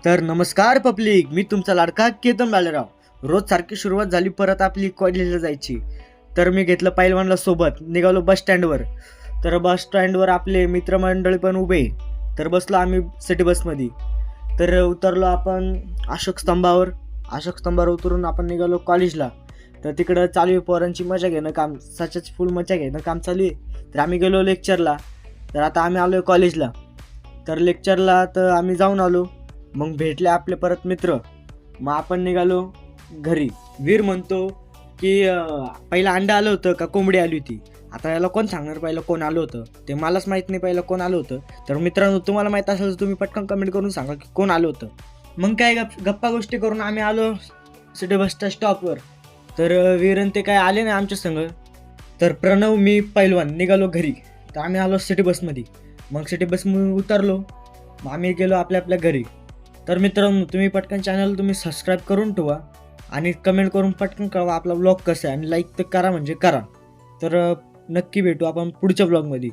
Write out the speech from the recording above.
तर नमस्कार पब्लिक, मी तुमचा लाडका केतन बालेराव. रोज सारखी सुरुवात झाली परत आपली कॉलेजला जायची. तर मी घेतलं पैलवानला सोबत, निघालो बस स्टँडवर. तर बस स्टँडवर आपले मित्रमंडळी पण उभे. तर बसलो आम्ही सिटी बसमध्ये. तर उतरलो आपण अशोक स्तंभावर उतरून आपण निघालो कॉलेजला. तर तिकडं चालू आहे पोरांची मजा घेणं काम, सचाच फुल मजा घेणं काम चालू आहे. तर आम्ही गेलो लेक्चरला. तर आता आम्ही आलो आहे कॉलेजला. तर लेक्चरला तर आम्ही जाऊन आलो. मग भेटले आपले परत मित्र. मग आपण निघालो घरी. वीर म्हणतो की पहिलं अंडं आलं होतं का कोंबडी आली होती. आता याला कोण सांगणार पहिलं कोण आलं होतं ते, मलाच माहीत नाही पहिलं कोण आलं होतं. तर मित्रांनो, तुम्हाला माहीत असेल तर तुम्ही पटकन कमेंट करून सांगा की कोण आलं होतं. मग काय गप्पा गोष्टी करून आम्ही आलो सिटी बसच्या स्टॉपवर. तर वीरन ते काय आले नाही आमच्या संग. तर प्रणव, मी पैलवान निघालो घरी. तर आम्ही आलो सिटी बसमध्ये. मग सिटी बसमध्ये उतरलो. मग आम्ही गेलो आपल्या घरी. तर मित्रांनो, तुम्ही पटकन चॅनल सबस्क्राईब करून ठेवा आणि कमेंट करून पटकन कळवा आपला ब्लॉग कसा आहे, आणि लाईक तर करा म्हणजे करा. तर नक्की भेटू आपण पुढच्या ब्लॉगमध्ये.